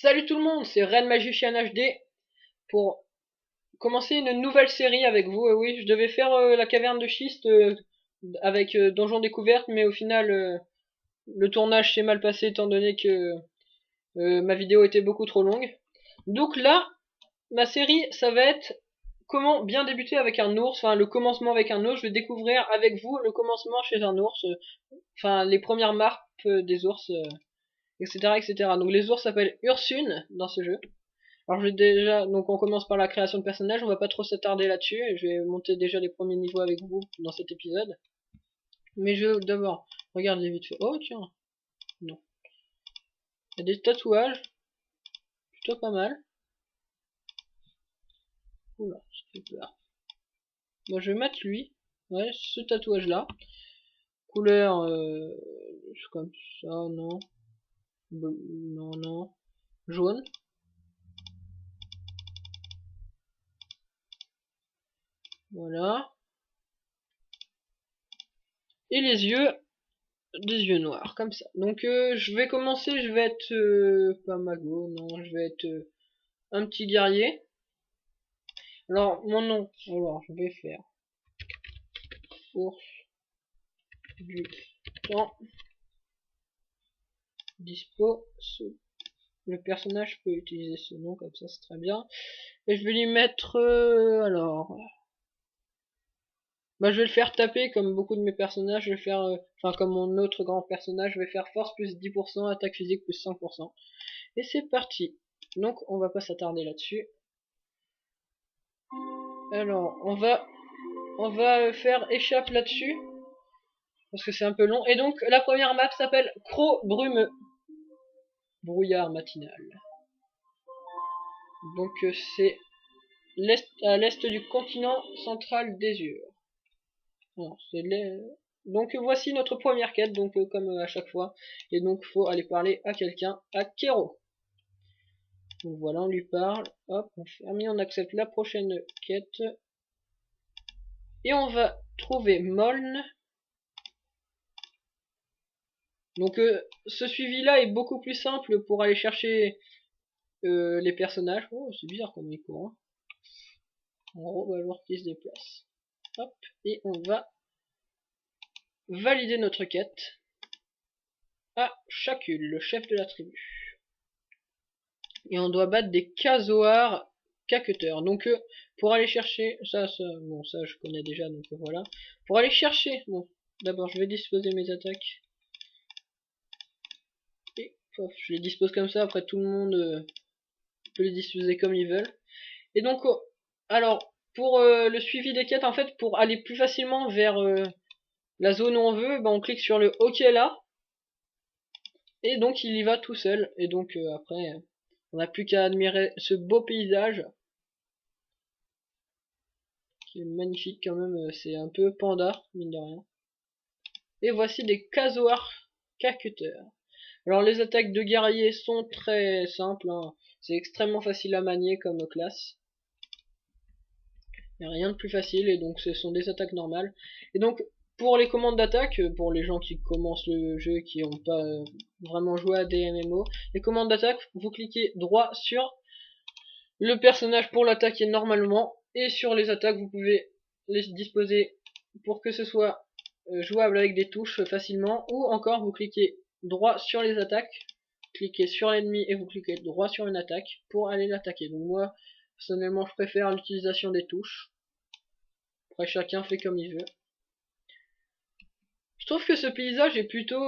Salut tout le monde, c'est Ren Magician HD pour commencer une nouvelle série avec vous. Oui, je devais faire la caverne de schiste avec Donjon Découverte, mais au final le tournage s'est mal passé étant donné que ma vidéo était beaucoup trop longue. Donc là, ma série, ça va être comment bien débuter avec un ours, enfin le commencement avec un ours. Je vais découvrir avec vous le commencement chez un ours, enfin les premières marques des ours, etc., etc. Donc les ours s'appellent Ursune dans ce jeu. Alors je vais déjà, donc on commence par la création de personnages, on va pas trop s'attarder là-dessus, et je vais monter déjà les premiers niveaux avec vous dans cet épisode. Mais je vais d'abord regarder vite fait. Oh tiens, non. Il y a des tatouages, plutôt pas mal. Oula, ça fait peur. Bon, je vais mettre lui, ouais, ce tatouage là. Couleur, comme ça, non. Non, non. Jaune. Voilà. Et les yeux, des yeux noirs, comme ça. Donc je vais commencer, je vais être pas mago, non, je vais être un petit guerrier. Alors mon nom, alors je vais faire ours du temps dispo. Le personnage peut utiliser ce nom comme ça, c'est très bien. Et je vais lui mettre alors. Bah je vais le faire taper comme beaucoup de mes personnages, je vais faire enfin comme mon autre grand personnage, je vais faire force plus 10%, attaque physique plus 5%. Et c'est parti. Donc on va pas s'attarder là-dessus. Alors on va faire échappe là-dessus parce que c'est un peu long. Et donc la première map s'appelle Croc brumeux, brouillard matinal. Donc c'est à l'est du continent central d'Ezur. Donc voici notre première quête, donc comme à chaque fois. Et donc faut aller parler à quelqu'un, à Kero. Donc voilà, on lui parle. Hop, on ferme, on accepte la prochaine quête. Et on va trouver Moln. Donc ce suivi là est beaucoup plus simple pour aller chercher les personnages. Oh c'est bizarre comme il court, hein. En gros on va voir qui se déplace. Hop, et on va valider notre quête à Shakul, le chef de la tribu. Et on doit battre des casoars caqueteurs. Donc pour aller chercher, bon ça je connais déjà, donc voilà. Pour aller chercher, bon d'abord je vais disposer mes attaques. Et pof, je les dispose comme ça, après tout le monde peut les disposer comme ils veulent. Et donc alors pour le suivi des quêtes, en fait pour aller plus facilement vers la zone où on veut, ben, on clique sur le OK là. Et donc il y va tout seul. Et donc après on n'a plus qu'à admirer ce beau paysage qui est magnifique quand même. C'est un peu panda mine de rien. Et voici des casoars caqueteurs. Alors les attaques de guerriers sont très simples, hein. C'est extrêmement facile à manier comme classe. Il n'y a rien de plus facile et donc ce sont des attaques normales. Et donc pour les commandes d'attaque, pour les gens qui commencent le jeu, qui n'ont pas vraiment joué à des MMO, les commandes d'attaque, vous cliquez droit sur le personnage pour l'attaquer normalement, et sur les attaques vous pouvez les disposer pour que ce soit jouable avec des touches facilement, ou encore vous cliquez droit sur les attaques, cliquez sur l'ennemi et vous cliquez droit sur une attaque pour aller l'attaquer. Donc moi personnellement je préfère l'utilisation des touches. Après chacun fait comme il veut. Je trouve que ce paysage est plutôt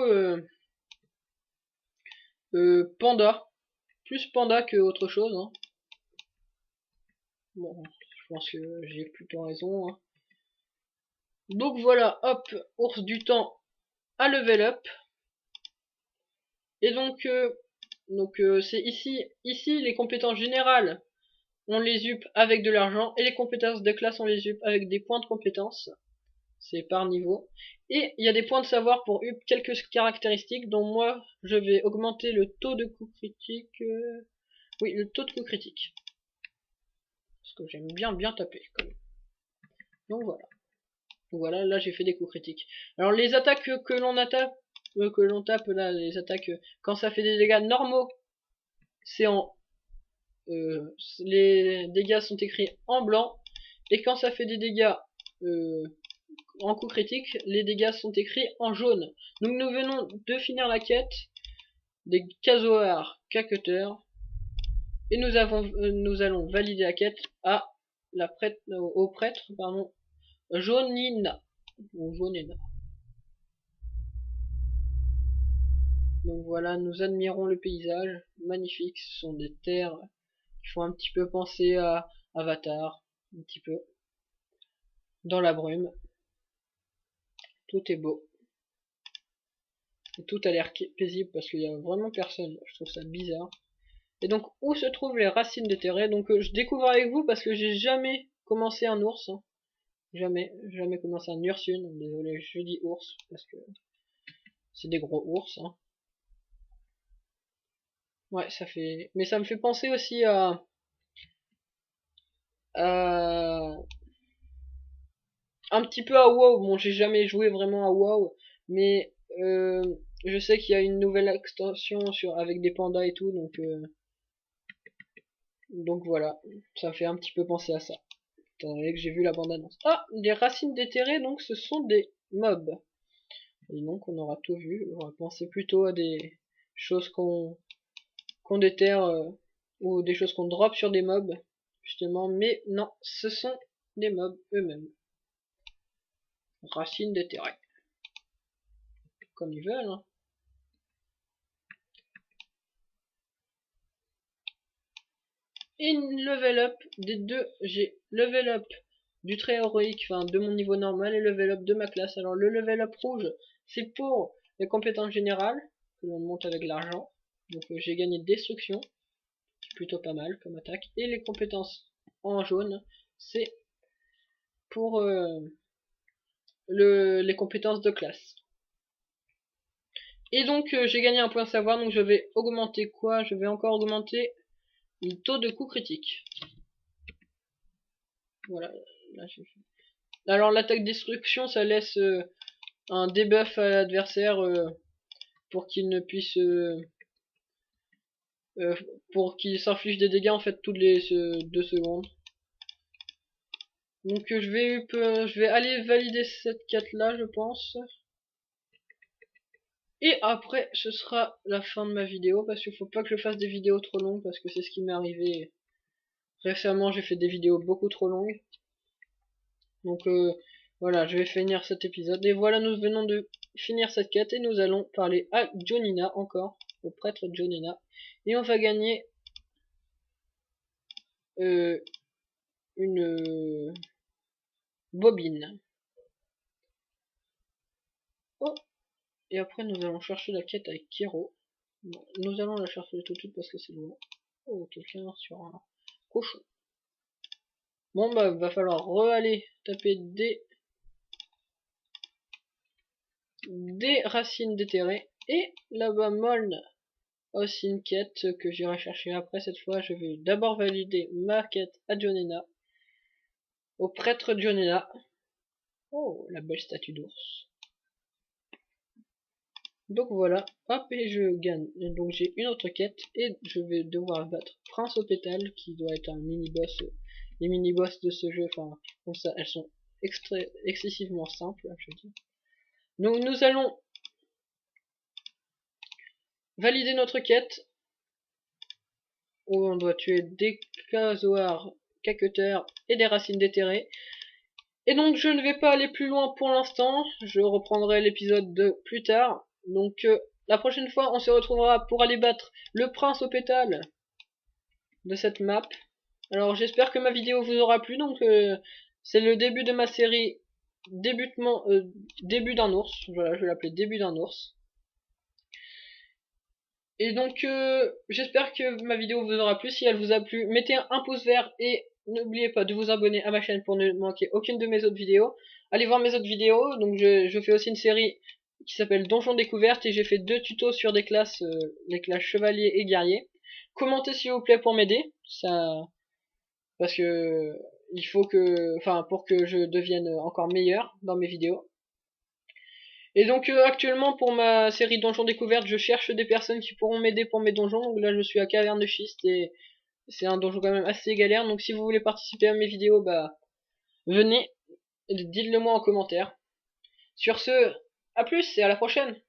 panda. Plus panda que autre chose, hein. Bon, je pense que j'ai plutôt raison, hein. Donc voilà, hop, ours du temps à level up. Et donc c'est ici les compétences générales, on les up avec de l'argent, et les compétences de classe on les up avec des points de compétences. C'est par niveau. Et il y a des points de savoir pour up quelques caractéristiques, dont moi je vais augmenter le taux de coup critique. Oui, le taux de coup critique. Parce que j'aime bien taper quand même. Donc voilà. Donc voilà, là j'ai fait des coups critiques. Alors les attaques que l'on tape là, les attaques quand ça fait des dégâts normaux, c'est en les dégâts sont écrits en blanc, et quand ça fait des dégâts en coup critique, les dégâts sont écrits en jaune. Donc nous venons de finir la quête des Kazoar K-Cutter, et nous allons valider la quête à au prêtre, pardon, Jonina, ou Jonina. Donc voilà, nous admirons le paysage magnifique. Ce sont des terres qui font un petit peu penser à Avatar, un petit peu, dans la brume. Tout est beau. Et tout a l'air paisible parce qu'il y a vraiment personne. Je trouve ça bizarre. Et donc, où se trouvent les racines déterrées? Donc, je découvre avec vous parce que j'ai jamais commencé un ours. Hein. Jamais commencé un ursune. Désolé, je dis ours parce que c'est des gros ours. Hein. Ouais, ça fait. Mais ça me fait penser aussi à un petit peu à WoW. Bon, j'ai jamais joué vraiment à WoW, mais je sais qu'il y a une nouvelle extension avec des pandas et tout, donc voilà, ça me fait un petit peu penser à ça. Étant donné que j'ai vu la bande-annonce. Ah, des racines déterrées, donc ce sont des mobs. Et donc on aura tout vu. On va penser plutôt à des choses qu'on déterre ou des choses qu'on drop sur des mobs, justement, mais non, ce sont des mobs eux-mêmes. Racines déterrées. Comme ils veulent, hein. Et une level up des deux. J'ai level up du trait héroïque, enfin de mon niveau normal, et level up de ma classe. Alors le level up rouge, c'est pour les compétences générales, que l'on monte avec l'argent. Donc j'ai gagné destruction, qui est plutôt pas mal comme attaque. Et les compétences en jaune, c'est pour les compétences de classe. Et donc j'ai gagné un point savoir, donc je vais augmenter quoi? Je vais encore augmenter le taux de coup critique. Voilà, là j'ai fait. Alors l'attaque destruction, ça laisse un debuff à l'adversaire pour qu'il ne puisse pour qu'il s'inflige des dégâts en fait toutes les 2 secondes. Donc je vais aller valider cette quête là, je pense. Et après ce sera la fin de ma vidéo, parce qu'il faut pas que je fasse des vidéos trop longues, parce que c'est ce qui m'est arrivé récemment. J'ai fait des vidéos beaucoup trop longues. Donc voilà, je vais finir cet épisode. Et voilà, nous venons de finir cette quête et nous allons parler à Jonina encore, au prêtre Jonina. Et on va gagner une bobine. Oh, et après nous allons chercher la quête avec Kiro. Bon, nous allons la chercher tout de suite parce que c'est loin. Oh, quelqu'un sur un cochon. Bon bah va falloir re-aller taper des racines déterrées. Et là-bas Moln aussi une quête que j'irai chercher après. Cette fois je vais d'abord valider ma quête à Jonina, au prêtre Jonina. Oh, la belle statue d'ours. Donc voilà, hop, et je gagne. Et donc j'ai une autre quête et je vais devoir battre Prince au pétale, qui doit être un mini-boss. Les mini-boss de ce jeu, enfin, comme ça, elles sont excessivement simples, je dis. Donc nous allons valider notre quête, où on doit tuer des Kazoar K-Cutter et des racines déterrées. Et donc je ne vais pas aller plus loin pour l'instant, je reprendrai l'épisode de plus tard. Donc la prochaine fois on se retrouvera pour aller battre le prince au pétale de cette map. Alors j'espère que ma vidéo vous aura plu. Donc c'est le début de ma série début d'un ours. Voilà, je vais l'appeler début d'un ours. Et donc j'espère que ma vidéo vous aura plu. Si elle vous a plu, mettez un pouce vert et n'oubliez pas de vous abonner à ma chaîne pour ne manquer aucune de mes autres vidéos. Allez voir mes autres vidéos. Donc je fais aussi une série qui s'appelle Donjon Découverte et j'ai fait 2 tutos sur des classes, les classes chevalier et guerrier. Commentez s'il vous plaît pour m'aider, ça, parce que il faut que, enfin, pour que je devienne encore meilleur dans mes vidéos. Et donc actuellement pour ma série donjons découvertes, je cherche des personnes qui pourront m'aider pour mes donjons. Donc là je suis à Caverne de Schiste et c'est un donjon quand même assez galère. Donc si vous voulez participer à mes vidéos, bah venez, dites-le moi en commentaire. Sur ce, à plus et à la prochaine.